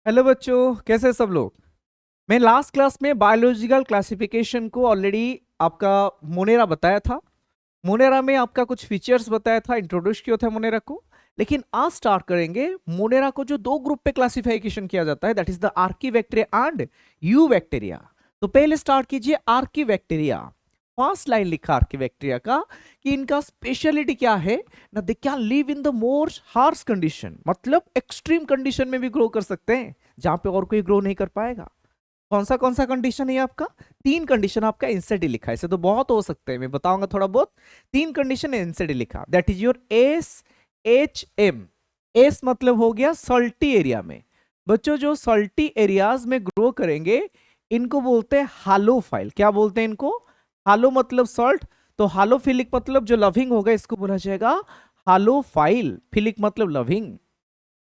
Hello बच्चों, कैसे सब लोग। मैं लास्ट क्लास में बायोलॉजिकल क्लासिफिकेशन को ऑलरेडी आपका मोनेरा बताया था। मोनेरा में आपका कुछ फीचर्स बताया था, इंट्रोड्यूस किया था मोनेरा को। लेकिन आज स्टार्ट करेंगे मोनेरा को जो दो ग्रुप पे क्लासिफिकेशन किया जाता है, that is the Archie bacteria and you bacteria. तो पहले स्टार्ट कीजिए आर्की बैक्टीरिया। फर्स्ट लाइन लिखा आर्की बैक्टीरिया का कि इनका स्पेशलिटी क्या है ना, they can live in the more harsh condition, मतलब एक्सट्रीम कंडीशन में भी ग्रो कर सकते हैं जहां पे और कोई ग्रो नहीं कर पाएगा। कौन सा कंडीशन है आपका? तीन कंडीशन आपका एनसीडी लिखा है, ऐसे तो बहुत हो सकते हैं, मैं बताऊंगा थोड़ा बहुत। तीन कंडीशन एनसीडी लिखा, that is your S H M. S मतलब हो गया सल्टी एरिया में। बच्चों जो सल्टी एरियाज में ग्रो करेंगे इनको बोलते हैं हालोफाइल। क्या बोलते हैं इनको? हालो मतलब सॉल्ट, तो हालोफिलिक मतलब जो लविंग होगा इसको बोला जाएगा हालोफाइल। फिलिक मतलब लविंग,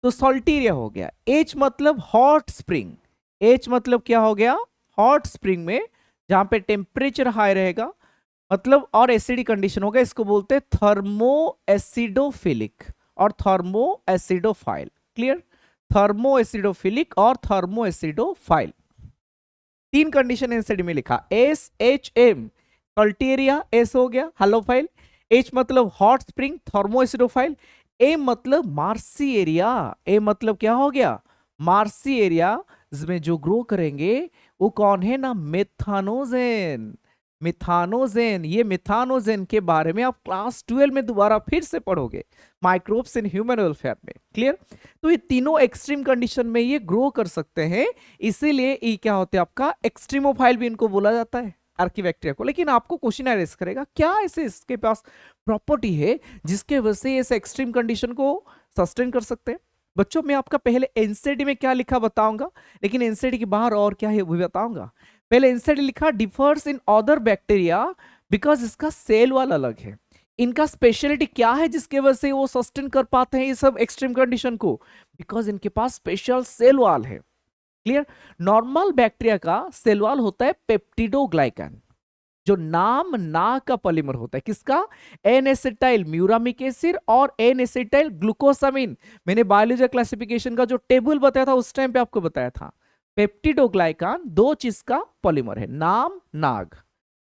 तो सॉल्टी एरिया हो गया। एच मतलब हॉट स्प्रिंग। एच मतलब क्या हो गया? हॉट स्प्रिंग में जहां पे टेम्परेचर हाई रहेगा, मतलब और एसिडिक कंडीशन होगा, इसको बोलते हैं थर्मो एसिडोफिलिक और thermo acidophile. Clear? Thermo acidophilic और थर्मो एसिडोफाइल, तीन कंडीशन एनसीडी में लिखा। S H M salty area, S हो गया हालोफाइल। एच मतलब hot spring thermo acidophile. A मतलब मार्सी एरिया। ए मतलब क्या हो गया? मार्सी एरिया में जो ग्रो करेंगे वो कौन है ना? मेथानोजेन। मिथानोजेन, ये मिथानोजेन के बारे में आप क्लास 12 में दोबारा फिर से पढ़ोगे, माइक्रोब्स इन ह्यूमन वेलफेयर में। क्लियर? तो ये तीनों एक्सट्रीम कंडीशन में ये ग्रो कर सकते हैं, इसीलिए ये क्या होते हैं आपका एक्सट्रीमोफाइल भी इनको बोला जाता है, आर्कीबैक्टीरिया को। लेकिन आपको क्वेश्चन एरेस करेगा क्या ऐसे इसके पास प्रॉपर्टी है जिसके वजह से इस एक्सट्रीम कंडीशन को सस्टेन कर सकते हैं। बच्चों मैं आपका पहले एनसीडी में क्या लिखा बताऊंगा, लेकिन एनसीडी के बाहर और क्या है वो भी बताऊंगा। पहले एनसीडी लिखा differs in other bacteria because इसका सेल वाल अलग है। इनका स्पेशलिटी क्या है जिसके वजह से वो सस्टेन कर पाते हैं ये सब एक्सट्रीम कंडीशन को? बिकॉज इनके पास स्पेशल सेल वाल है। क्लियर? नॉर्मल बैक्टीरिया का सेल वाल होता है पेप्टिडोग्लाइकन, जो नाम ना का पॉलीमर होता है। किसका? एन एसिटाइल म्यूरामिक एसिड और एन एसिटाइल ग्लूकोसामिन। मैंने बायोलॉजी क्लासिफिकेशन का जो टेबल बताया था उस टाइम पे आपको बताया था, पेप्टिडोग्लाइकान दो चीज का पॉलीमर है, नाम नाग।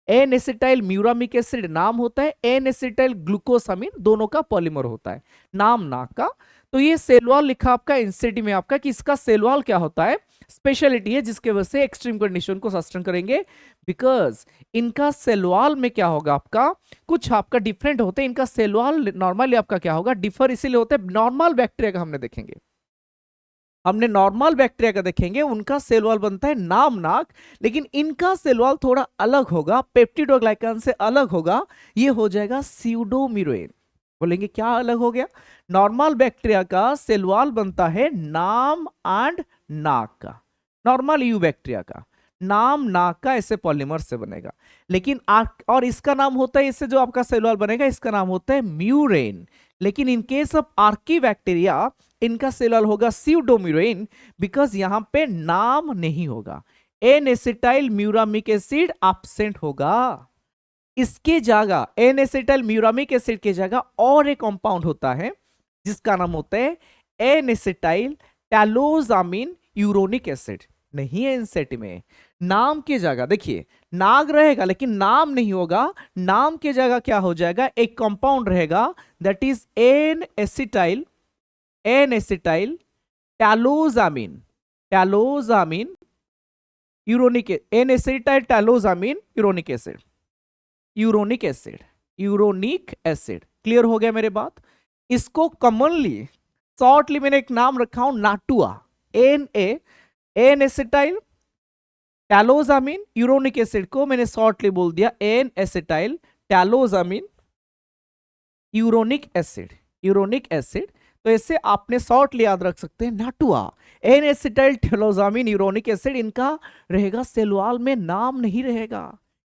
एन एसिटाइल म्यूरामिक एसिड नाम होता है, एन एसिटाइल ग्लूकोसामिन दोनों का पॉलीमर होता है, नाम नाग का। तो ये सेलवाल लिखा आपका एनसीटी में आपका कि इसका सेलवाल क्या होता है, स्पेशलिटी है जिसके वजह से एक्सट्रीम कंडीशन को सस्टेन करेंगे। बिकॉज इनका सेलवाल में क्या होगा आपका, कुछ आपका डिफरेंट होते हैं। इनका सेलवाल नॉर्मली आपका क्या होगा, डिफर इसीलिए होता है। नॉर्मल बैक्टीरिया का हमने देखेंगे, हमने नॉर्मल बैक्टीरिया का देखेंगे, उनका सेल वॉल बनता है नामनाक, लेकिन इनका सेल वॉल थोड़ा अलग होगा, पेप्टिडोग्लाइकन से अलग होगा, ये हो जाएगा स्यूडोमिरोइन। बोलेंगे क्या अलग हो गया? नॉर्मल बैक्टीरिया का सेल वॉल बनता है नाम एंड नाक का, नॉर्मल यू बैक्टीरिया का नाम नाक का ऐसे पॉलीमर से बनेगा। लेकिन और इसका नाम होता है, इससे जो आपका सेल वॉल बनेगा इसका नाम होता है म्यूरेन। लेकिन in case of archaebacteria इनका सेल वॉल होगा स्यूडोमिरोइन, बिकॉज यहां पे नाम नहीं होगा, N acetyl muramic acid absent होगा। इसके जगह एन एसिटाइल म्यूरामिक एसिड के जगह और एक कंपाउंड होता है जिसका नाम होता है N acetyl talosamine uronic acid. नहीं है एनसेट में, नाम की जगह देखिए नाग रहेगा लेकिन नाम नहीं होगा, नाम की जगह क्या हो जाएगा, एक कंपाउंड रहेगा, that is N acetyl talosamine. Talosamine uronic, N acetyl talosamine uronic acid, uronic acid, uronic acid. Clear हो गया मेरे बात? इसको कॉमनली शॉर्टली मैंने एक नाम रखा हूं NATUA, N acetyl talosamine uronic acid को मैंने शॉर्टली बोल दिया N acetyl talosamine uronic acid, uronic acid. तो इससे आपने शॉर्टली याद रख सकते हैं NATUA, N acetyl talosamine uronic acid. इनका रहेगा सेलवाल में नाम नहीं रहेगा।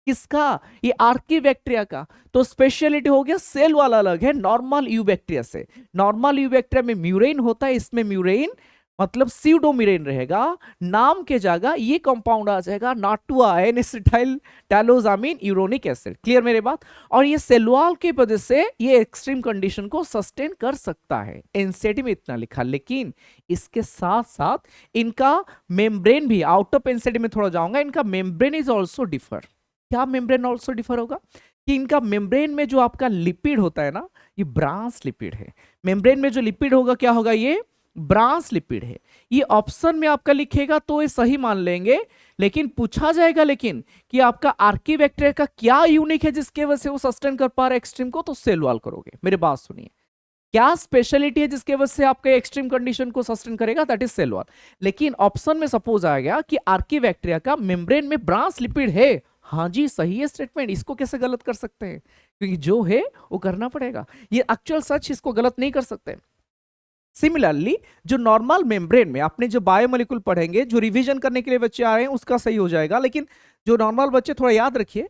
किसका? ये आर्की बैक्टीरिया का। तो स्पेशलिटी हो गया सेल वाला अलग है नॉर्मल यू बैक्टीरिया से। नॉर्मल यू बैक्टीरिया में म्यूरेन होता है, इसमें म्यूरेन मतलब स्यूडोमिरेन रहेगा, नाम के जगह ये कंपाउंड आ जाएगा NATUA N acetyl talosamine uronic acid. Clear मेरे बात? और ये सेल वॉल की वजह से ये एक्सट्रीम कंडीशन को सस्टेन कर सकता है। एनसीईआरटी में इतना लिखा, लेकिन इसके साथ साथ इनका मेम्ब्रेन भी, आउट ऑफ एनसीईआरटी में थोड़ा जाऊंगा, इनका मेम्ब्रेन इज ऑल्सो डिफर। क्या मेम्ब्रेन ऑल्सो डिफर होगा? कि इनका मेम्ब्रेन में जो आपका लिपिड होता है ना, ये ब्रांस लिपिड है। मेम्ब्रेन में जो लिपिड होगा क्या होगा? ये ब्रांस लिपिड है। ये ऑप्शन में आपका लिखेगा तो ये सही मान लेंगे, लेकिन पूछा जाएगा लेकिन कि आपका आर्कीबैक्टीरिया का क्या यूनिक है जिसके वजह से वो सस्टेन कर पा रहा है एक्सट्रीम को, तो सेल वॉल करोगे। मेरी बात सुनिए, क्या स्पेशलिटी है जिसके वजह से आपके एक्सट्रीम कंडीशन को सस्टेन करेगा? That is cell wall. लेकिन ऑप्शन में सपोज आ गया कि आर्कीबैक्टीरिया का मेम्ब्रेन में ब्रांस लिपिड है, हाँ जी सही है स्टेटमेंट, इसको कैसे गलत कर सकते हैं? क्योंकि जो है वो करना पड़ेगा, ये एक्चुअल सच, इसको गलत नहीं कर सकते। सिमिलरली जो नॉर्मल मेम्ब्रेन में आपने जो बायोमोलिक्यूल पढ़ेंगे, जो रिवीजन करने के लिए बच्चे आ रहे हैं उसका सही हो जाएगा, लेकिन जो नॉर्मल बच्चे थोड़ा याद रखिए,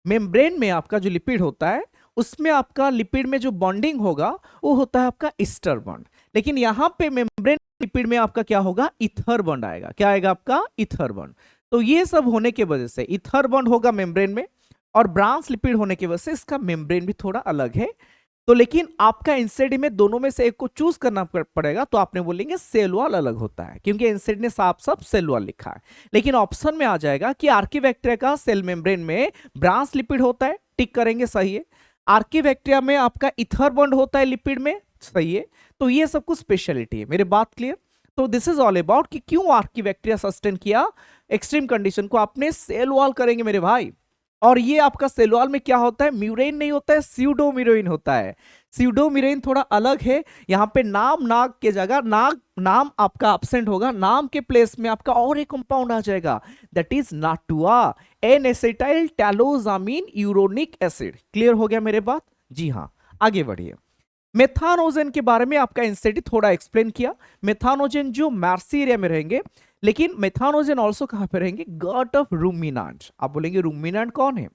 मेम्ब्रेन में आपका जो लिपिड होता है उसमें आपका लिपिड में जो बॉन्डिंग होगा वो होता है आपका ईस्टर बॉन्ड, लेकिन यहां पे मेम्ब्रेन लिपिड में आपका क्या होगा? ईथर बॉन्ड आएगा। क्या आएगा आपका? Ether bond. तो ये सब होने की वजह से ईथर बॉन्ड होगा मेम्ब्रेन में, और ब्रांस लिपिड होने की वजह से इसका मेम्ब्रेन भी थोड़ा अलग है। तो लेकिन आपका एनसीईआरटी में दोनों में से एक को चूज करना पड़ेगा, तो आपने बोलेंगे सेल वॉल अलग होता है, क्योंकि एनसीईआरटी ने साफ साफ सेल वॉल लिखा है। लेकिन ऑप्शन में आ जाएगा कि आर्कीबैक्टीरिया का सेल मेम्ब्रेन में ब्रांस लिपिड होता है, टिक करेंगे, सही है। आर्कीबैक्टीरिया में आपका ईथर बॉन्ड होता है लिपिड में, सही है। तो ये सब कुछ स्पेशलिटी है। मेरी बात क्लियर? तो दिस इज ऑल अबाउट कि क्यों आर्कीबैक्टीरिया सस्टेन किया एक्सट्रीम कंडीशन को, आपने सेल वॉल करेंगे मेरे भाई। और ये आपका सेल वॉल में क्या होता है? म्यूरेन नहीं होता है, स्यूडोमिरेन होता है। स्यूडोमिरेन थोड़ा अलग है, यहाँ पे नाम नाग के जगह नाम आपका एब्सेंट होगा, नाम के प्लेस में आपका और एक कंपाउंड आ जाएगा, that is NATUA N acetyl talosamine uronic acid. Clear हो गया मेरे बात? जी हाँ, आगे बढ़िए। मेथानोजन के बारे में आपका एनसीईआरटी थोड़ा एक्सप्लेन किया। मेथानोजन जो मार्सी एरिया में रहेंगे, लेकिन मेथानोजन ऑल्सो कहां पे रहेंगे? Gut of ruminant. आप बोलेंगे रूमिनांट कौन है?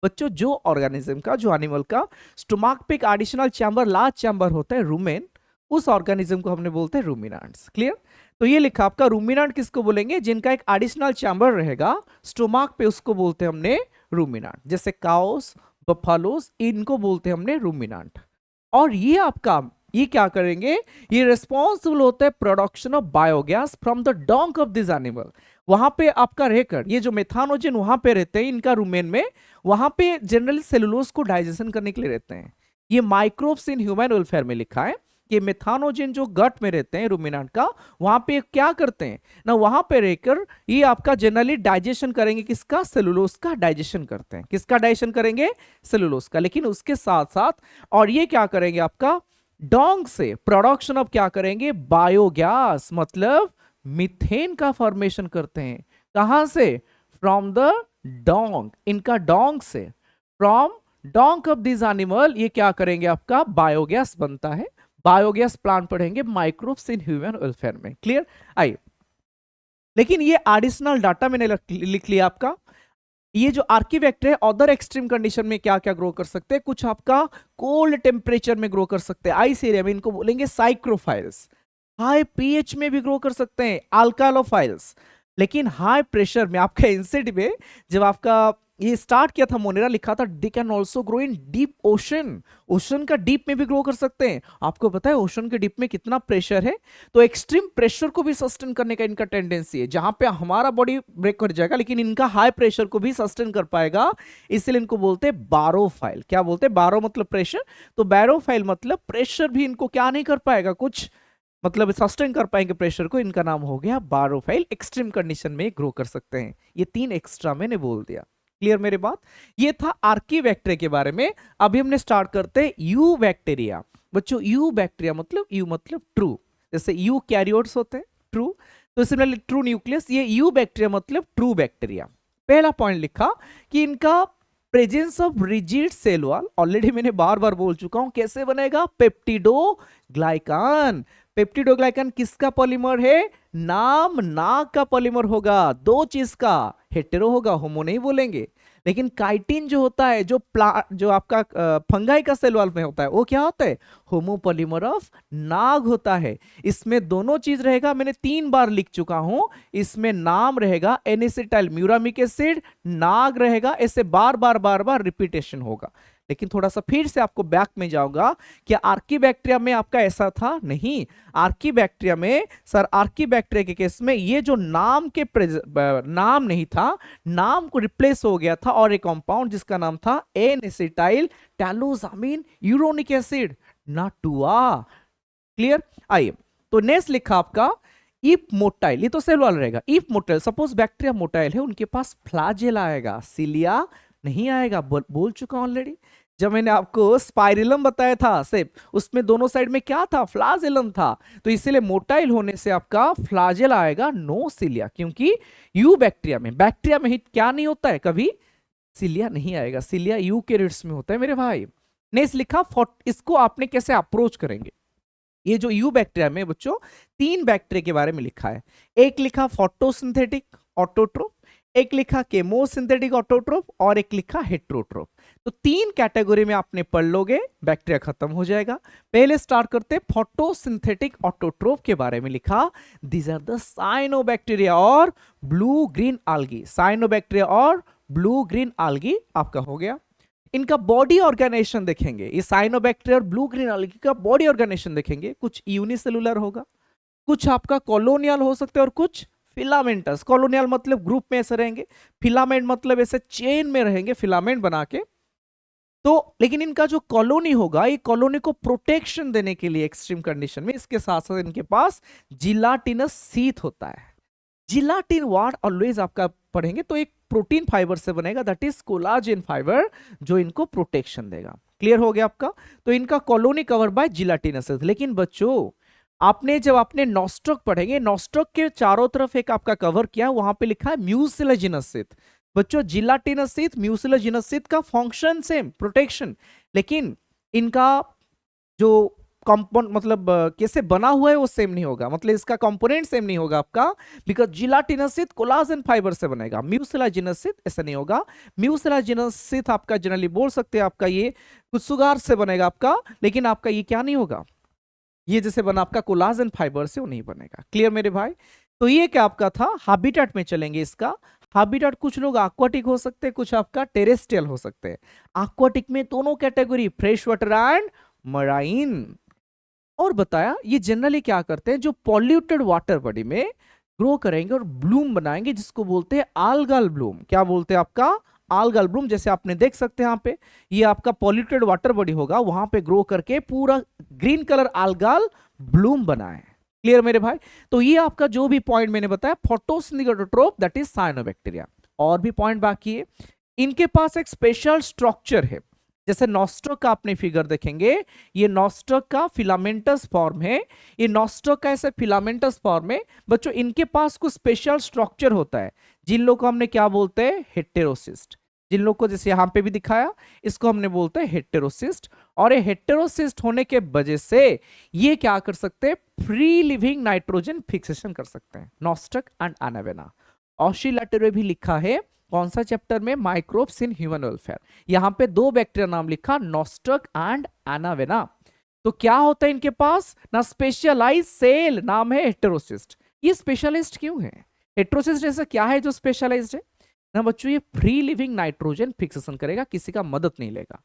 बच्चों, जो ऑर्गेनिज्म का, जो एनिमल का स्टोमक पे एक एडिशनल चैम्बर, लार्ज चैम्बर होता है रूमेन, उस ऑर्गेनिज्म को हमने बोलते हैं रूमिनांट्स। क्लियर? तो ये लिखा आपका रूमिनांट किसको बोलेंगे? जिनका एक एडिशनल चैम्बर रहेगा स्टोमक पे, उसको बोलते हैं हमने रूमिनांट। जैसे काउस, बफालोस, इनको बोलते हैं हमने रूमिनांट। और ये आपका, ये क्या करेंगे? ये रिस्पॉन्सिबल होता है production of biogas from the डंक ऑफ दिस एनिमल। वहां पे आपका रहकर ये जो मेथानोजन वहां पे रहते हैं इनका रूमेन में, वहां पे जनरली सेलुलोज को डाइजेशन करने के लिए रहते हैं। ये माइक्रोब्स इन ह्यूमन वेलफेयर में लिखा है कि मेथानोजन जो गट में रहते हैं रूमिनांट का, वहां पे क्या करते हैं ना, वहां पे रहकर ये आपका जनरली डाइजेशन करेंगे, किसका? सेलुलोज का डाइजेशन करते हैं। किसका डाइजेशन करेंगे? सेलुलोज का। लेकिन उसके साथ साथ और ये क्या करेंगे आपका? डोंग से प्रोडक्शन ऑफ क्या करेंगे? बायोगैस, मतलब मीथेन का फॉर्मेशन करते हैं। कहां से? फ्रॉम द डोंग, इनका डोंग से, from Dong of this animal ये क्या करेंगे? आपका बायोगैस बनता है। बायोगैस प्लांट पढ़ेंगे माइक्रोब्स इन ह्यूमन वेलफेयर में। क्लियर? आइए, लेकिन ये एडिशनल डाटा मैंने लिख लिया आपका। ये जो आर्कीबैक्टीरिया अदर एक्सट्रीम कंडीशन में क्या क्या ग्रो कर सकते हैं? कुछ आपका कोल्ड टेम्परेचर में ग्रो कर सकते हैं, आइस एरिया में, इनको बोलेंगे साइक्रोफाइल्स। हाई पीएच में भी ग्रो कर सकते हैं, अल्कालोफाइल्स। लेकिन हाई प्रेशर में आपका एनसीईआरटी में जब आपका ये स्टार्ट किया था, मोनेरा लिखा था they can also grow in deep ocean. Ocean का डीप में भी ग्रो कर सकते हैं। आपको पता है ओशन के डीप में कितना प्रेशर है? तो एक्सट्रीम प्रेशर को भी सस्टेन करने का इनका टेंडेंसी है, जहां पे हमारा बॉडी ब्रेक कर जाएगा, लेकिन इनका हाई प्रेशर को भी सस्टेन कर पाएगा। इसलिए इनको बोलते हैं बारोफाइल। क्या बोलते हैं? बारो मतलब प्रेशर, तो बैरोफाइल मतलब प्रेशर भी इनको क्या नहीं कर पाएगा, कुछ मतलब सस्टेन कर पाएंगे प्रेशर को। इनका नाम हो गया बारोफाइल। एक्सट्रीम कंडीशन में ग्रो कर सकते हैं। ये 3 एक्स्ट्रा मैंने बोल दिया। क्लियर मेरी बात? ये था आर्कीबैक्टीरिया के बारे में। अभी हमने स्टार्ट करते हैं यू बैक्टीरिया। बच्चों, यू बैक्टीरिया मतलब यू मतलब ट्रू, जैसे यू कैरियोट्स होते हैं ट्रू, तो सिमिलरली ट्रू न्यूक्लियस, ये यू बैक्टीरिया मतलब ट्रू बैक्टीरिया। पहला पॉइंट लिखा कि इनका presence of rigid cell wall, already मैंने बार बार बोल चुका हूं, कैसे बनेगा? पेप्टिडोग्लाइकान। पेप्टिडोग्लाइकान किसका पॉलीमर है? नाग का पॉलीमर होगा। 2 चीज का, हेटेरो होगा, होमो नहीं बोलेंगे। लेकिन काइटिन जो होता है, जो आपका फंगाई का सेल वॉल में होता है, वो क्या होता है? होमोपॉलीमर ऑफ नाग होता है। इसमें दोनों चीज रहेगा, मैंने 3 बार लिख चुका हूं। इसमें नाम रहेगा एनिसिटाइल म्यूरामिक एसिड, नाग रहेगा, ऐसे बार बार बार बार रिपीटेशन होगा। लेकिन थोड़ा सा फिर से आपको बैक में जाऊंगा, क्या आर्कीबैक्टीरिया में आपका ऐसा था? नहीं। आर्कीबैक्टीरिया में सर, आर्कीबैक्टीरिया के केस में ये जो नाम नाम नहीं था, नाम को रिप्लेस हो गया था और एक कंपाउंड जिसका नाम था N acetyl talosamine uronic acid, NATUA. Clear? आइए, तो नेक्स्ट लिखा आपका इफ मोटाइल, ये तो सेल वाला रहेगा। If motile, suppose bacteria motile है, उनके पास फ्लैजेला आएगा, सिलिया नहीं आएगा। बोल चुका ऑलरेडी, जब मैंने आपको स्पाइरलम बताया था सेप, उसमें दोनों साइड में क्या था? फ्लाजेलम था। तो इसीलिए मोटाइल होने से आपका फ्लाजेला आएगा, नो सिलिया, क्योंकि यू बैक्टीरिया में ही क्या नहीं होता है कभी? सिलिया नहीं आएगा। सिलिया यूकैरियोट्स में होता है मेरे भाई। नेक्स्ट लिखा, इसको आपने कैसे अप्रोच करेंगे? ये जो यू बैक्टीरिया में बच्चों 3 बैक्टीरिया के बारे में लिखा है। एक लिखा फोटोसिंथेटिक ऑटोट्रोफ, एक लिखा केमोसिंथेटिक ऑटोट्रोफ, और एक लिखा हेट्रोट्रोफ। तो 3 कैटेगरी में आपने पढ़ लोगे, बैक्टीरिया खत्म हो जाएगा। पहले स्टार्ट करते फोटोसिंथेटिक ऑटोट्रोफ के बारे में लिखा, दीज आर द साइनोबैक्टीरिया और ब्लू ग्रीन आल्गी। साइनोबैक्टीरिया और ब्लू ग्रीन आल्गी आपका हो गया। इनका बॉडी ऑर्गेनाइजेशन देखेंगे, ये साइनोबैक्टीरिया और ब्लू ग्रीन आल्गी का बॉडी ऑर्गेनाइजेशन देखेंगे। कुछ यूनिसेलुलर होगा, कुछ आपका कॉलोनियल हो सकते हैं, और कुछ फिलामेंटस। कॉलोनियल मतलब ग्रुप में ऐसे रहेंगे, फिलामेंट मतलब ऐसे चेन में रहेंगे, फिलामेंट बना के। तो लेकिन इनका जो कॉलोनी होगा, ये कॉलोनी को प्रोटेक्शन देने के लिए एक्सट्रीम कंडीशन में, इसके साथ साथ इनके पास जिलाटिनस सीथ होता है। जिलाटिन वार्ड ऑलवेज आपका पढ़ेंगे, तो एक प्रोटीन फाइबर से बनेगा, दैट इज कोलाजन फाइबर, जो इनको प्रोटेक्शन देगा। क्लियर हो गया आपका? तो इनका कॉलोनी कवर बाय जिलाटिनस। लेकिन बच्चों, आपने जब आपने नॉस्ट्रक पढ़ेंगे, नॉस्ट्रक के चारों तरफ एक आपका कवर किया, वहां पे लिखा है म्यूसिलेजिनस सीथ। बच्चों, जिलाटिनस सीथ, म्यूसिलेजिनस सीथ का फंक्शन सेम, प्रोटेक्शन, लेकिन इनका जो कंपोनेंट मतलब कैसे बना हुआ है वो सेम नहीं होगा, मतलब इसका कंपोनेंट सेम नहीं होगा आपका, बिकॉज जिलाटिनस सीथ कोलाजन फाइबर से बनेगा, म्यूसिलेजिनस सीथ ऐसा नहीं होगा। म्यूसिलेजिनस सीथ आपका जनरली बोल सकते हैं आपका ये कुछ सुगार से बनेगा आपका, लेकिन आपका ये क्या नहीं होगा, ये जैसे बना आपका कोलाजन फाइबर से वो नहीं बनेगा। क्लियर मेरे भाई? तो ये क्या आपका था, हैबिटेट में चलेंगे। इसका हैबिटेट, कुछ लोग एक्वाटिक हो सकते हैं, कुछ आपका टेरेस्ट्रियल हो सकते हैं। एक्वाटिक में दोनों category, fresh water and marine. और बताया ये जनरली क्या करते हैं, जो पॉल्यूटेड वाटर बॉडी में ग्रो करेंगे और ब्लूम बनाएंगे, जिसको बोलते हैं आल्गल ब्लूम। क्या बोलते हैं आपका? आल्गल ब्लूम। जैसे आपने देख सकते हैं यहाँ पे, ये आपका पॉल्यूटेड वाटर बॉडी होगा, वहां पे ग्रो करके पूरा ग्रीन कलर आल्गल ब्लूम बनाए। क्लियर मेरे भाई? तो ये आपका जो भी पॉइंट मैंने बताया, photosynthetic autotroph that is cyanobacteria. और भी पॉइंट बाकी है, इनके पास एक स्पेशल स्ट्रक्चर है। जैसे नॉस्ट्रक का आपने फिगर देखेंगे, ये नॉस्ट्रक का फिलामेंटस फॉर्म है, ये नॉस्ट्रक का ऐसे फिलामेंटस फॉर्म है। बच्चों, इनके पास कुछ स्पेशल स्ट्रक्चर होता है, जिन लोग को हमने क्या बोलते हैं, हेटेरोसिस्ट। जिन लोग को जैसे यहां पे भी दिखाया, इसको हमने बोलते हैं हेटेरोसिस्ट। और ये हेटेरोसिस्ट होने के वजह से ये क्या कर सकते हैं, फ्री लिविंग नाइट्रोजन फिक्सेशन कर सकते हैं, नॉस्ट्रक एंड एनावेना। ऑसिलेटरी भी लिखा है, कौन सा चैप्टर में, माइक्रोब्स इन ह्यूमन वेलफेयर। यहां पे 2 बैक्टीरिया नाम लिखा, नॉस्ट्रक एंड एनावेना। तो क्या होता है इनके पास ना, स्पेशलाइज सेल, नाम है हेटेरोसिस्ट। ये स्पेशलिस्ट क्यों है? हेटेरोसिस्ट ऐसा क्या है जो स्पेशलाइज्ड है ना बच्चों? ये फ्री लिविंग नाइट्रोजन फिक्सेशन करेगा, किसी का मदद नहीं लेगा।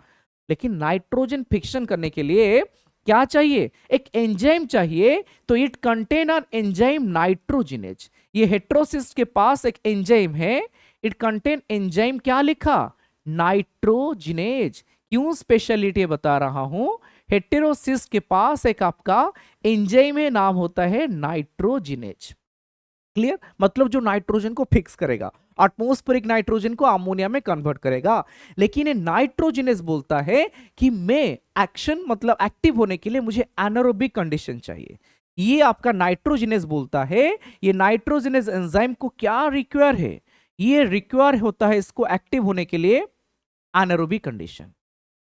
लेकिन नाइट्रोजन फिक्सेशन करने के लिए क्या चाहिए, एक एंजाइम चाहिए। तो it contain an enzyme nitrogenase. ये हेटेरोसिस्ट के पास एक एंजाइम है, इट कंटेन एंजाइम, क्या लिखा, नाइट्रोजिनेज। क्यों स्पेशलिटी बता रहा हूं, हेटेरोसिस्ट के पास एक आपका एंजाइम है, नाम होता है नाइट्रोजिनेज। क्लियर? मतलब जो नाइट्रोजन को फिक्स करेगा, एटमॉस्फेरिक नाइट्रोजन को अमोनिया में कन्वर्ट करेगा। लेकिन ये नाइट्रोजिनेज बोलता है कि मैं एक्शन मतलब एक्टिव होने के लिए मुझे एनारोबिक कंडीशन चाहिए। ये आपका नाइट्रोजिनेज बोलता है, ये नाइट्रोजिनेज एंजाइम को क्या रिक्वायर है, ये रिक्वायर होता है इसको एक्टिव होने के लिए एनारोबिक कंडीशन।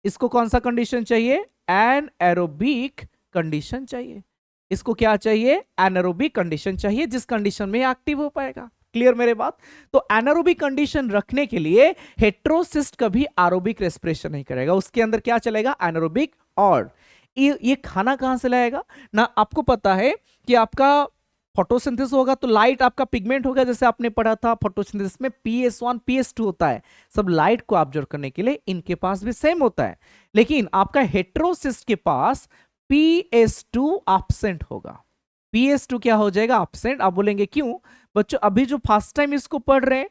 इसको कौन सा कंडीशन चाहिए, एनारोबिक कंडीशन चाहिए। इसको क्या चाहिए, एनारोबिक कंडीशन चाहिए, जिस कंडीशन में एक्टिव हो पाएगा। क्लियर मेरे बात? तो एनारोबिक कंडीशन रखने के लिए हेट्रोसिस्ट कभी एरोबिक रेस्पिरेशन नहीं करेगा, उसके अंदर क्या चलेगा? एनारोबिक। और ये खाना कहां से लाएगा ना? आपको पता है कि आपका फोटोसिंथेसिस होगा तो लाइट आपका पिगमेंट होगा, जैसे आपने पढ़ा था फोटोसिंथेसिस में PS1 PS2 होता है, सब लाइट को ऑब्जर्व करने के लिए, इनके पास भी सेम होता है। लेकिन आपका हेट्रोसिस्ट के पास PS2 एब्सेंट होगा। PS2 क्या हो जाएगा? एब्सेंट। आप बोलेंगे क्यों? बच्चों अभी जो फर्स्ट टाइम इसको पढ़ रहे हैं,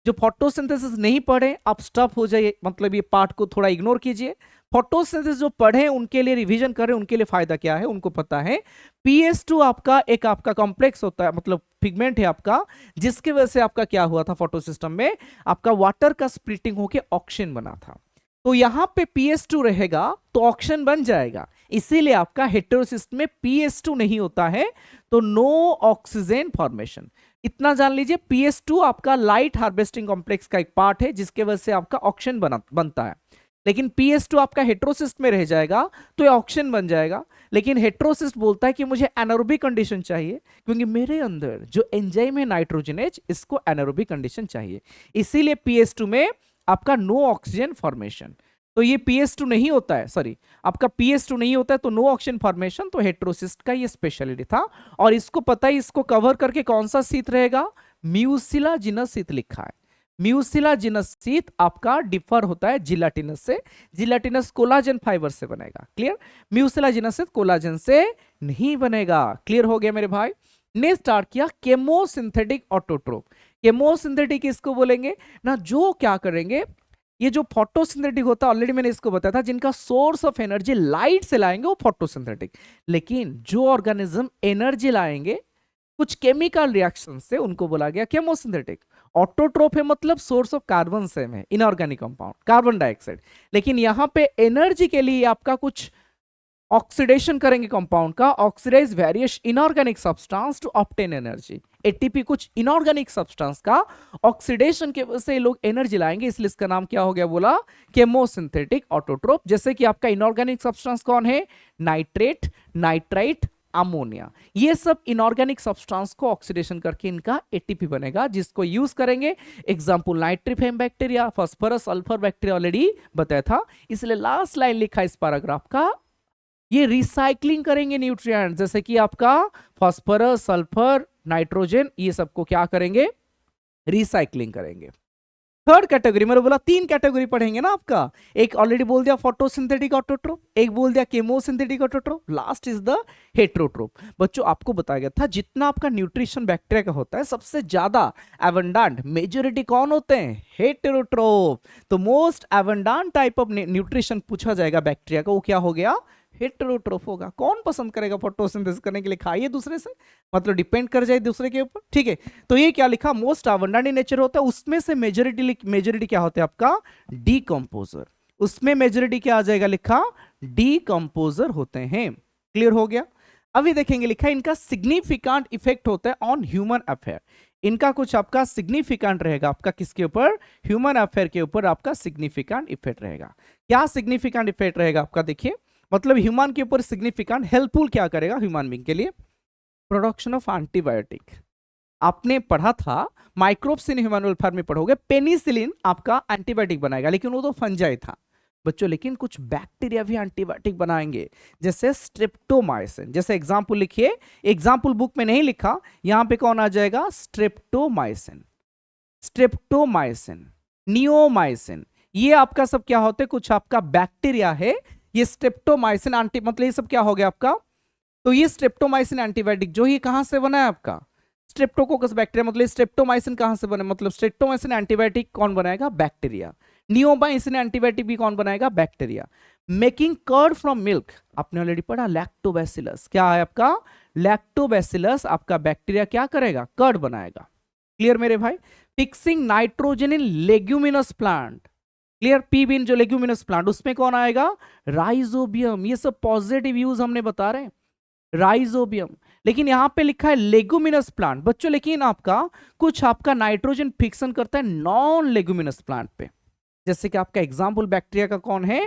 जो फोटोसिंथेसिस नहीं पढ़े, आप स्टॉप हो जाइए, मतलब ये पार्ट को थोड़ा इग्नोर कीजिए। फोटोसिंथेसिस जो पढ़े उनके लिए रिवीजन कर रहे हैं, उनके लिए फायदा क्या है उनको पता है। PS2 आपका एक आपका कॉम्प्लेक्स होता है, मतलब पिगमेंट है आपका, जिसकी वजह से आपका क्या हुआ था फोटोसिस्टम में, आपका वाटर का स्प्लिटिंग होकर ऑक्सीजन बना था। तो यहां पे PS2 रहेगा तो ऑक्सीजन बन जाएगा, इसीलिए आपका हेटेरोसिस्ट में PS2 नहीं होता है, तो नो ऑक्सीजन फॉर्मेशन। इतना जान लीजिए, PS2 आपका लाइट हार्वेस्टिंग कॉम्प्लेक्स का एक पार्ट है, जिसके वजह से आपका ऑक्सीजन बनता है। लेकिन PS2 आपका हेट्रोसिस्ट में रह जाएगा तो ये ऑक्सीजन बन जाएगा। लेकिन हेट्रोसिस्ट बोलता है कि मुझे एनारोबिक कंडीशन चाहिए, क्योंकि मेरे अंदर जो एंजाइम है नाइट्रोजनेज, इसको एनारोबिक कंडीशन चाहिए, इसीलिए PS2 में आपका नो ऑक्सीजन फॉर्मेशन। तो ये PS2 नहीं होता है, सॉरी आपका PS2 नहीं होता है तो नो ऑक्सीजन फॉर्मेशन, तो हेट्रोसिस्ट का ये स्पेशलिटी था। और इसको पता है, इसको कवर करके कौन सा शीत रहेगा? म्यूसिलाजिनस शीत लिखा है। म्यूसिलाजिनस शीत आपका डिफर होता है जिलेटिनस से, जिलेटिनस कोलाजन फाइबर से बनेगा। क्लियर? म्यूसिलाजिनस शीत कोलाजन से नहीं बनेगा। क्लियर हो गया मेरे भाई? ने स्टार्ट किया केमोसिंथेटिक ऑटोट्रोप। केमोसिंथेटिक इसको बोलेंगे ना, जो क्या करेंगे, ये जो फोटोसिंथेटिक होता है, ऑलरेडी मैंने इसको बताया था, जिनका सोर्स ऑफ एनर्जी लाइट से लाएंगे वो फोटोसिंथेटिक। लेकिन जो ऑर्गेनिज्म एनर्जी लाएंगे कुछ केमिकल रिएक्शन से, उनको बोला गया केमोसिंथेटिक। ऑटोट्रोप है मतलब सोर्स ऑफ कार्बन सेम है, इनऑर्गेनिक कंपाउंड कार्बन डाइऑक्साइड। लेकिन यहां पे एनर्जी के लिए आपका कुछ ऑक्सीडेशन करेंगे कंपाउंड का, oxidize various inorganic substance to obtain energy. ATP कुछ इनऑर्गेनिक सब्सटेंस का ऑक्सीडेशन के वजह से लोग एनर्जी लाएंगे, इसलिए इसका नाम क्या हो गया? बोला केमोसिंथेटिक ऑटोट्रोप। जैसे कि आपका इनऑर्गेनिक सब्सटेंस कौन है? नाइट्रेट, नाइट्राइट, अमोनिया, ये सब इनऑर्गेनिक सब्सटेंस को ऑक्सीडेशन करके इनका एटीपी बनेगा, जिसको यूज करेंगे। Example nitrifying bacteria, phosphorus sulphur bacteria, already बताया था। इसलिए लास्ट लाइन लिखा इस पैराग्राफ का, ये रिसाइकलिंग करेंगे न्यूट्रिएंट, जैसे कि आपका फास्फोरस, सल्फर, नाइट्रोजन, ये सबको क्या करेंगे? रिसाइकलिंग करेंगे। थर्ड कैटेगरी मैंने बोला 3 कैटेगरी पढ़ेंगे ना आपका, एक ऑलरेडी बोल दिया फोटोसिंथेटिक ऑटोट्रोप, एक बोल दिया chemosynthetic autotroph, last is the हेट्रोट्रोप। बच्चों आपको बताया गया था जितना आपका न्यूट्रिशन बैक्टीरिया का होता है, सबसे ज्यादा एबंडेंट मेजॉरिटी कौन होते हैं? हेटेरोट्रोप। तो most abundant type of nutrition पूछा जाएगा बैक्टीरिया का, वो क्या हो गया? हेटेरोट्रोफ होगा। कौन पसंद करेगा फोटोसिंथेसिस करने के लिए? खाइए दूसरे से, मतलब डिपेंड कर जाए दूसरे के ऊपर। ठीक है, तो ये क्या लिखा? मोस्ट अबंडेंट इन नेचर होता है, उसमें से मेजॉरिटी क्या होता है आपका? डीकंपोजर। उसमें मेजॉरिटी क्या आ जाएगा लिखा? डीकंपोजर होते हैं। क्लियर हो गया? अभी देखेंगे लिखा इनका सिग्निफिकेंट इफेक्ट होता है ऑन ह्यूमन अफेयर। इनका कुछ आपका सिग्निफिकेंट रहेगा, आपका किसके ऊपर? ह्यूमन अफेयर के ऊपर आपका सिग्निफिकेंट इफेक्ट रहेगा। क्या सिग्निफिकेंट इफेक्ट रहेगा आपका? देखिए, मतलब ह्यूमन के ऊपर सिग्निफिकेंट हेल्पफुल क्या करेगा ह्यूमन बीइंग के लिए? Production of antibiotic. आपने पढ़ा था माइक्रोब्स इन ह्यूमन वेलफेयर में पढ़ोगे, पेनिसिलिन आपका एंटीबायोटिक बनाएगा, लेकिन वो तो फंजाई था बच्चों। लेकिन कुछ बैक्टीरिया भी एंटीबायोटिक बनाएंगे, जैसे स्ट्रेप्टोमाइसिन। जैसे एग्जांपल लिखिए, एग्जांपल बुक में नहीं लिखा, यहां पे कौन आ जाएगा? स्ट्रेप्टोमाइसिन, स्ट्रेप्टोमाइसिन, नियोमाइसिन, ये आपका सब क्या होते हैं? कुछ आपका बैक्टीरिया है, ये स्ट्रेप्टोमाइसिन एंटी, मतलब ये सब क्या हो गया आपका? तो ये स्ट्रेप्टोमाइसिन एंटीबायोटिक जो ये कहां से बना है आपका? स्ट्रेप्टोकोकस बैक्टीरिया, मतलब स्ट्रेप्टोमाइसिन कहां से बने? मतलब स्ट्रेप्टोमाइसिन एंटीबायोटिक कौन बनाएगा? बैक्टीरिया। नियोमाइसिन एंटीबायोटिक भी कौन बनाएगा? Bacteria. Making curd from milk, आपने ऑलरेडी पढ़ा, लैक्टोबैसिलस। क्या है आपका? लैक्टोबैसिलस आपका बैक्टीरिया क्या करेगा? कर्ड बनाएगा। क्लियर मेरे भाई? Fixing nitrogen in leguminous plant, clear? Pea bean जो लेग्यूमिनस प्लांट, उसमें कौन आएगा? राइजोबियम। ये सब पॉजिटिव यूज हमने बता रहे हैं, राइजोबियम। लेकिन यहां पे लिखा है लेग्यूमिनस प्लांट बच्चों, लेकिन आपका कुछ आपका नाइट्रोजन फिक्सन करता है नॉन लेग्यूमिनस प्लांट पे। जैसे कि आपका एग्जांपल बैक्टीरिया का कौन है?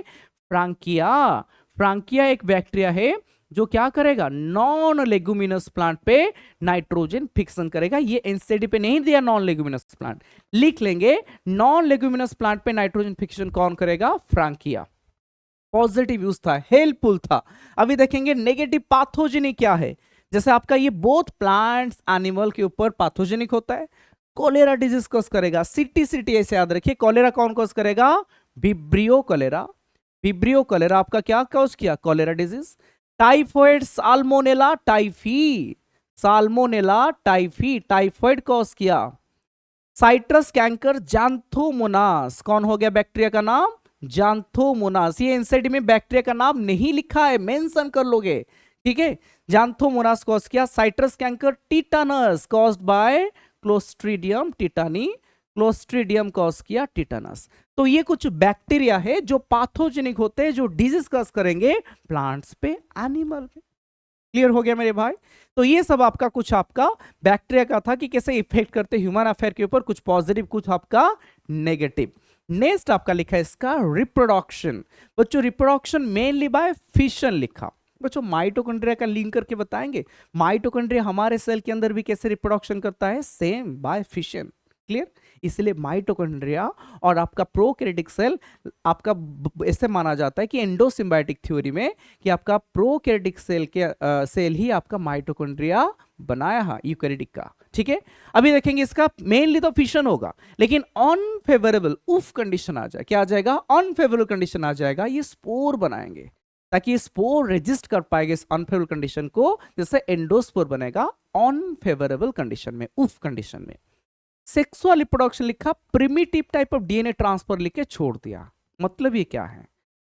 फ्रांकिया। फ्रांकिया एक बैक्टीरिया है जो क्या करेगा, नॉन लेगुमिनस प्लांट पे नाइट्रोजन फिक्सन करेगा। ये एनसीडी पे नहीं दिया नॉन लेगुमिनस प्लांट, लिख लेंगे नॉन लेगुमिनस प्लांट पे नाइट्रोजन फिक्सन कौन करेगा, फ्रांकिया। पॉजिटिव यूज था, हेल्पफुल था। अभी देखेंगे नेगेटिव पैथोजेनिक क्या है। जैसे आपका ये बोथ प्लांट्स एनिमल के ऊपर पैथोजेनिक होता है। कोलेरा डिजीज कॉज करेगा, सिटी ऐसे याद रखिए। कोलेरा कौन कॉज करेगा, विब्रियो कोलेरा। विब्रियो कोलेरा आपका क्या कॉज किया, cholera disease. Typhoid Salmonella typhi, Salmonella typhi, typhoid cause किया। साइट्रस कैंकर जैंथोमोनास, कौन हो गया बैक्टीरिया का नाम, जैंथोमोनास। ये एनसीडी में बैक्टीरिया का नाम नहीं लिखा है, मेंशन कर लोगे, ठीक है। जैंथोमोनास कॉज किया। Citrus canker tetanus caused by clostridium tetani, clostridium cause किया टिटानस। तो ये कुछ बैक्टीरिया है जो पैथोजेनिक होते हैं, जो डिजीज कॉज करेंगे प्लांट्स पे, एनिमल पे। क्लियर हो गया मेरे भाई। तो ये सब आपका कुछ आपका बैक्टीरिया का था कि कैसे इफेक्ट करते ह्यूमन अफेयर के ऊपर, कुछ पॉजिटिव कुछ आपका नेगेटिव। नेक्स्ट आपका लिखा है इसका रिप्रोडक्शन। बच्चों रिप्रोडक्शन मेनली बाय फिशन लिखा। बच्चों माइटोकॉन्ड्रिया का लिंक करके बताएंगे, माइटोकॉन्ड्रिया हमारे सेल के अंदर भी कैसे रिप्रोडक्शन करता है, सेम बाय फिशन। क्लियर। इसलिए माइटोकॉन्ड्रिया और आपका प्रोकैरियोटिक सेल आपका ऐसे माना जाता है कि एंडोसिम्बायोटिक थ्योरी में कि आपका प्रोकैरियोटिक सेल के सेल ही आपका माइटोकॉन्ड्रिया बनाया है यूकैरियोटिक का, ठीक है। अभी देखेंगे इसका मेनली तो फिशन होगा, लेकिन अनफेवरेबल उफ कंडीशन आ जाए, क्या आ जाएगा, अनफेवरेबल कंडीशन आ जाएगा, ये स्पोर बनाएंगे ताकि ये स्पोर रेजिस्ट कर पाएगा इस अनफेवरेबल कंडीशन को, जैसे एंडोस्पोर बनेगा अनफेवरेबल कंडीशन में, उफ कंडीशन में। सेक्सुअल रिप्रोडक्शन लिखा, primitive type of DNA transfer लिख के छोड़ दिया। मतलब ये क्या है,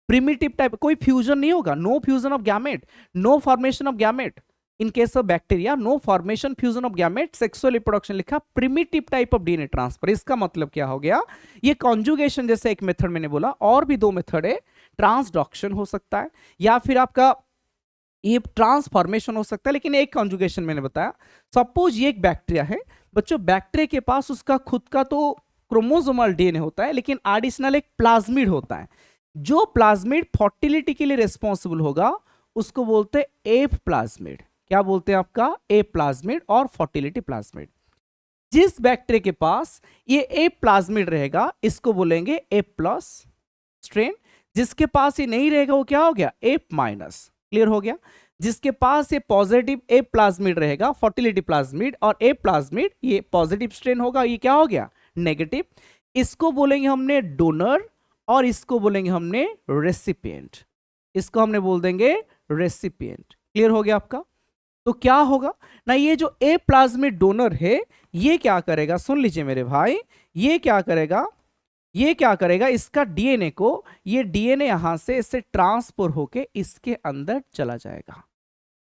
प्रिमिटिव टाइप, कोई फ्यूजन नहीं होगा, no fusion of gamete, no formation of gamete. In case of bacteria no formation fusion of gamete, sexual reproduction लिखा, primitive type of DNA transfer. इसका मतलब क्या हो गया, ये कॉन्जुगेशन जैसे एक मेथड मैंने बोला, और भी दो मेथड है, ट्रांसडक्शन हो सकता है या फिर आपका ये ट्रांसफॉर्मेशन हो सकता है, लेकिन एक कॉन्जुगेशन मैंने बताया। सपोज ये एक बैक्टीरिया है बच्चों, बैक्टीरिया के पास उसका खुद का तो क्रोमोसोमल डीएनए होता है, लेकिन एडिशनल एक प्लाज्मिड होता है। जो प्लाज्मिड फर्टिलिटी के लिए रिस्पॉन्सिबल होगा उसको बोलते हैं एफ प्लाज्मिड। क्या बोलते हैं आपका, ए प्लाज्मिड और फर्टिलिटी प्लाज्मिड। जिस बैक्टीरिया के पास ये ए प्लाज्मिड रहेगा इसको बोलेंगे ए प्लस स्ट्रेन। जिसके पास ये नहीं रहेगा वो क्या हो गया, ए माइनस। क्लियर हो गया। जिसके पास ये पॉजिटिव ए प्लाज्मिड रहेगा, फर्टिलिटी प्लाज्मिड और ए प्लाज्मिड, ये पॉजिटिव स्ट्रेन होगा, ये क्या हो गया, नेगेटिव। इसको बोलेंगे हमने डोनर और इसको बोलेंगे हमने रेसिपिएंट। इसको हमने बोल देंगे रेसिपिएंट। क्लियर हो गया आपका। तो क्या होगा ना, ये जो ए प्लाज्मिड डोनर है ये क्या करेगा, सुन लीजिए मेरे भाई, ये क्या करेगा, ये क्या करेगा, इसका डीएनए को, ये डीएनए यहां से इससे ट्रांसफर होके इसके अंदर चला जाएगा।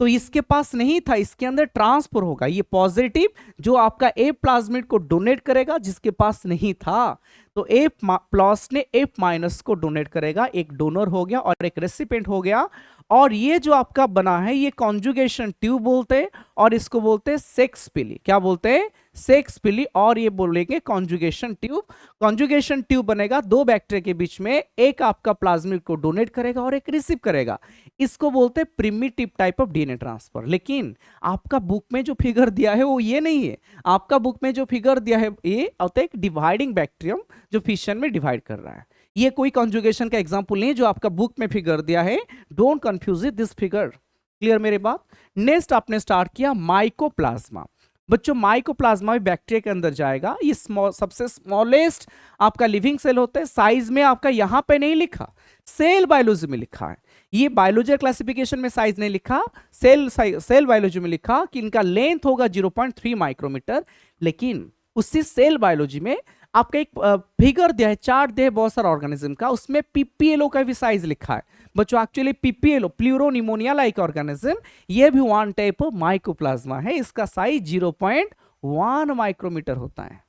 तो इसके पास नहीं था, इसके अंदर ट्रांसफर होगा। ये पॉजिटिव जो आपका ए प्लाज्मिड को डोनेट करेगा जिसके पास नहीं था, तो ए प्लस ने ए माइनस को डोनेट करेगा। एक डोनर हो गया और एक रेसिपिएंट हो गया। और ये जो आपका बना है ये कॉन्जुगेशन ट्यूब बोलते हैं और इसको बोलते हैं सेक्स पिली। क्या बोलते हैं, सेक्स पिली। और ये बोलेंगे कॉन्जुगेशन ट्यूब। कॉन्जुगेशन ट्यूब बनेगा दो बैक्टीरिया के बीच में, एक आपका प्लाज्मिड को डोनेट करेगा और एक रिसीव करेगा। इसको बोलते हैं primitive type of DNA transfer. लेकिन आपका बुक में जो फिगर दिया है वो ये नहीं है। आपका बुक में जो फिगर दिया है ये होता है एक डिवाइडिंग बैक्टीरियम जो फिशन में डिवाइड कर रहा है। ये कोई कॉन्जुगेशन का एग्जांपल नहीं जो आपका बुक में फिगर दिया है, don't confuse it this figure. Clear मेरे बात। नेक्स्ट आपने स्टार्ट किया माइकोप्लाज्मा। बच्चों माइकोप्लाज्मा भी बैक्टीरिया के अंदर जाएगा। ये सबसे स्मॉलेस्ट आपका लिविंग सेल होता है। साइज में आपका यहां पे नहीं लिखा, सेल बायोलॉजी में लिखा है। ये बायोलॉजी क्लासिफिकेशन में साइज नहीं लिखा, सेल बायोलॉजी में लिखा कि इनका लेंथ होगा 0.3 माइक्रोमीटर। लेकिन उसी सेल बायोलॉजी में आपका एक फिगर दिया है, चार्ट दिया है बहुत सारा ऑर्गेनिज्म का, उसमें पीपीएलओ का भी साइज लिखा है। बच्चों actually PPLO pleuropneumonia like organism, ये भी वन टाइप ऑफ माइकोप्लाज्मा है। इसका साइज 0.1 माइक्रोमीटर होता है।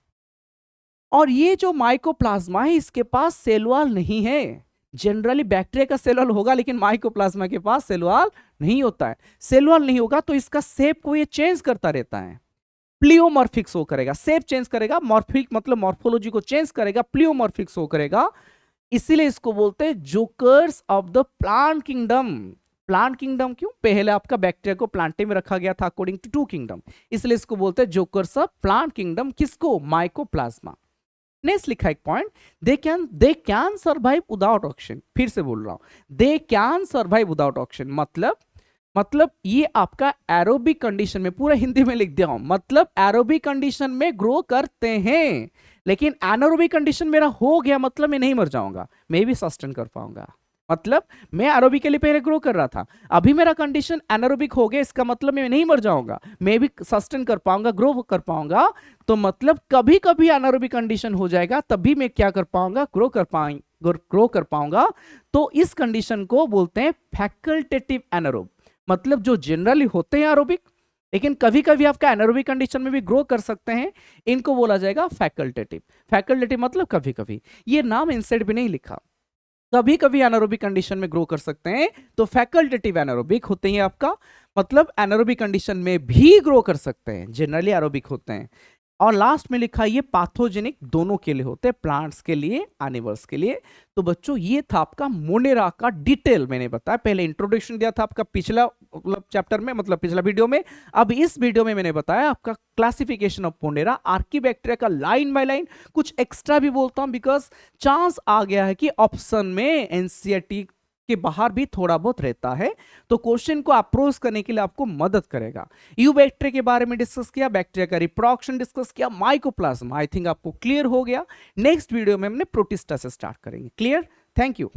और ये जो माइकोप्लाज्मा है इसके पास सेल वॉल नहीं है। जनरली बैक्टीरिया का सेल वॉल होगा लेकिन माइकोप्लाज्मा के पास सेल वॉल नहीं होता है। सेल वॉल नहीं होगा तो इसका शेप को ये चेंज करता रहता है, प्लियोमॉर्फिक शो करेगा, शेप चेंज करेगा, मॉर्फिक मतलब मॉर्फोलॉजी को चेंज करेगा, प्लियोमॉर्फिक शो करेगा। इसीलिए इसको बोलते हैं jokers of the plant kingdom. Plant kingdom क्यों? पहले आपका बैक्टीरिया को प्लांटे में रखा गया था अकॉर्डिंग टू 2 किंगडम, इसलिए इसको बोलते हैं जोकर्स ऑफ प्लांट किंगडम। किसको? माइकोप्लाज्मा। नेक्स्ट लिखा एक point, they can survive without oxygen. फिर से बोल रहा हूं, they can survive without oxygen मतलब ये आपका एरोबिक कंडीशन में, पूरा हिंदी में लिख दिया हूं, मतलब एरोबिक कंडीशन में ग्रो करते हैं, लेकिन एनारोबिक कंडीशन मेरा हो गया मतलब मैं नहीं मर जाऊंगा, मैं भी सस्टेन कर पाऊंगा। मतलब मैं एरोबिकली पहले ग्रो कर रहा था, अभी मेरा कंडीशन एनारोबिक हो गया, इसका मतलब मैं नहीं मर जाऊंगा, मैं भी सस्टेन कर पाऊंगा, ग्रो कर पाऊंगा। तो मतलब कभी कभी एनारोबिक कंडीशन हो जाएगा, तभी मैं क्या कर पाऊंगा? ग्रो कर पाऊंगा। तो इस कंडीशन को बोलते हैं फैकल्टेटिव एनारोब। मतलब जो जनरली होते हैं एरोबिक, लेकिन कभी कभी आपका एनारोबिक कंडीशन में भी ग्रो कर सकते हैं, इनको बोला जाएगा फैकल्टेटिव। फैकल्टेटिव मतलब कभी कभी, ये नाम इंसाइड भी नहीं लिखा, कभी कभी एनारोबिक कंडीशन में ग्रो कर सकते हैं, तो फैकल्टेटिव एनारोबिक होते हैं आपका, मतलब एनारोबिक कंडीशन में भी ग्रो कर सकते हैं, जनरली एरोबिक होते हैं। और लास्ट में लिखा ये पाथोजेनिक दोनों के लिए होते हैं, प्लांट्स के लिए, एनिमल्स के लिए। तो बच्चों ये था आपका मोनेरा का डिटेल, मैंने बताया, पहले इंट्रोडक्शन दिया था आपका पिछला मतलब चैप्टर में, मतलब पिछला वीडियो में। अब इस वीडियो में मैंने बताया आपका क्लासिफिकेशन ऑफ मोनेरा, आर्कीबैक्टीरिया का लाइन बाय लाइन। कुछ एक्स्ट्रा भी बोलता हूं बिकॉज चांस आ गया है कि ऑप्शन में एनसीईआरटी के बाहर भी थोड़ा बहुत रहता है, तो क्वेश्चन को अप्रोच करने के लिए आपको मदद करेगा। यू बैक्टीरिया के बारे में डिस्कस किया, बैक्टीरिया का रिप्रोडक्शन डिस्कस किया, माइकोप्लाज्मा आई थिंक आपको क्लियर हो गया। नेक्स्ट वीडियो में हमने प्रोटिस्टा से स्टार्ट करेंगे। क्लियर? Thank you.